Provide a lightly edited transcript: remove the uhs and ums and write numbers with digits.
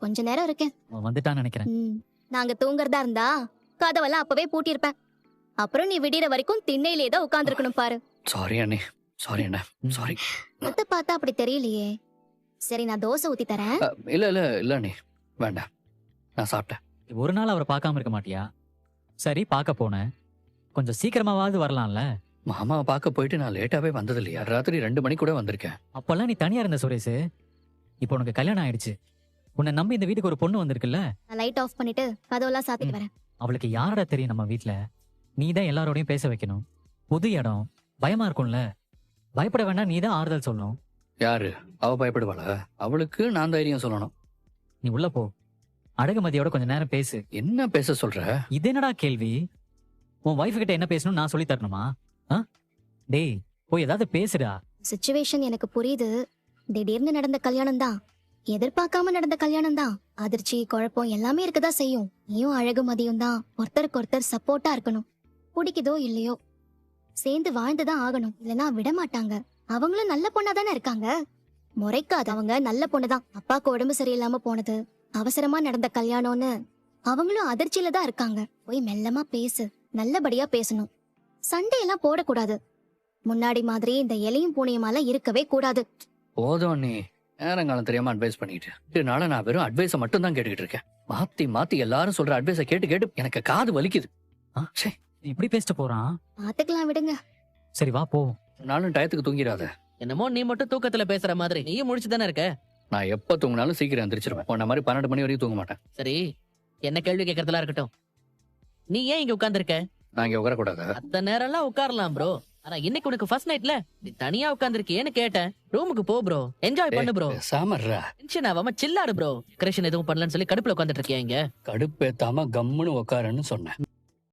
கொஞ்ச நேரம் இருக்கேன். அவன் வந்துட்டான்னு நினைக்கிறேன். நாங்க தூங்குறதா இருந்தா கதவெல்லாம் அப்பவே பூட்டியிருப்பேன். அப்புறம் நீ விடிற வரைக்கும் திண்ணையிலே தான் உட்கார்ந்துருக்கணும் பாரு. சாரி அண்ணே, சாரி அண்ணா, சாரி. முத்த பார்த்தா அப்படி தெரியலையே. சரி, நான் தோசை ஊத்தி தரேன். இல்ல இல்ல இல்ல அண்ணே, வேண்டாம், நான் சாப்பிட்டேன். ஒரு நாள் அவரை பார்க்காம இருக்க மாட்டியா? சரி, பார்க்க போனேன், கொஞ்சம் சீக்கிரமாவது வரலாம்ல. மாமாவை பார்க்க போயிட்டு நான் லேட்டாவே வந்தது இல்லையா? ராத்திரி 2 மணி கூட வந்திருக்கேன். அப்பெல்லாம் நீ தனியா இருந்த சுரேஷ். இப்போ உனக்கு கல்யாணம் ஆயிடுச்சு. உன்னை நம்பி இந்த வீட்டுக்கு ஒரு பொண்ணு வந்திருக்குல்ல. நான் லைட் ஆஃப் பண்ணிட்டு கதவெல்லாம் சாத்திட்டு வரேன். அவளுக்கு யாரடா தெரியும் நம்ம வீட்ல? நீ தான் எல்லாரோடையும் பேச வைக்கணும். புது இடம், பயமா இருக்கும்ல. பயப்பட வேண்டாம், நீ தான் ஆறுதல் சொல்லணும். யாரு அவ பயப்படுவாளா? அவளுக்கு நான் தைரியம் சொல்லணும். நீ உள்ள போ, அழகுமதியோட கொஞ்ச நேரம் பேசு. என்ன பேச சொல்ற? இது என்னடா கேள்வி? உன் வைஃப் கிட்ட என்ன பேசணும் நான் சொல்லி தரணுமா? டேய், போய் ஏதாவது பேசுடா. சிச்சுவேஷன் எனக்கு புரியுது. திடீர்னு நடந்த கல்யாணம் தான், எதிர்பார்க்காம நடந்த கல்யாணம் தான். அதிர்ச்சி, குழப்பம் எல்லாமே இருக்கதா செய்யும். நீயும் அழகுமதியும் தான் ஒருத்தருக்கு ஒருத்தர் சப்போர்ட்டா இருக்கணும். பிடிக்குதோ இல்லையோ சேர்ந்து வாழ்ந்துதான் ஆகணும். இல்லைன்னா விட மாட்டாங்க. அவங்களும் நல்ல பொண்ணா தானே இருக்காங்க. முறைக்காது, அவங்க நல்ல பொண்ணுதான். அப்பாக்கு உடம்பு சரியில்லாம போனது, அவசரமா நடந்த கல்யாணம்னு அவங்களும் அதிர்ச்சியில தான் இருக்காங்க. போய் மெல்லமா பேசு, நல்லபடியா பேசணும். சண்டையெல்லாம் போடக்கூடாது. முன்னாடி மாதிரி இந்த எலியும் பூனையுமால இருக்கவே கூடாது. போதும் நீ நேரங்காலம் தெரியாம அட்வைஸ் பண்ணிட்டு. இதனால நான் வெறும் அட்வைஸை மட்டும் தான் கேட்டுக்கிட்டு இருக்கேன். மாத்தி மாத்தி எல்லாரும் சொல்ற அட்வைஸை கேட்டு கேட்டு எனக்கு காது வலிக்குது. இப்படி பேசிட்டு போறான். பாத்துக்கலாம், விடுங்க. சரி வா போ. நானும் டயத்துக்கு தூங்கிடாத. என்னமோ நீ மட்டும் தூக்கத்துல பேசுற மாதிரி நீயும் முடிச்சுதானே இருக்க. நான் எப்ப தூங்கினாலும் சீக்கிரம் எந்திரிச்சிருவேன். உன்ன மாதிரி 12 மணி வரைக்கும் தூங்க மாட்டேன். சரி, என்ன கேள்வி கேட்கறதெல்லாம் இருக்கட்டும். நீ ஏன் இங்க உட்கார்ந்திருக்க? நான் இங்க உட்காரக்கூடாதா? அத்த நேரம் எல்லாம் உட்காரலாம் ப்ரோ. ஆனா இன்னைக்கு உனக்கு ஃபர்ஸ்ட் நைட்ல நீ தனியா உட்கார்ந்திருக்கியேன்னு கேட்டேன். ரூமுக்கு போ ப்ரோ, என்ஜாய் பண்ணு ப்ரோ. சாமர்ரா, டென்ஷன் ஆகாம சில்லாடு ப்ரோ. கிரேஷன் எதுவும் பண்ணலன்னு சொல்லி கடுப்புல உட்கார்ந்துட்டு இருக்கியா? இங்க கடுப்பேத்தாம கம்முன்னு உட்காருன்னு சொன்னேன்.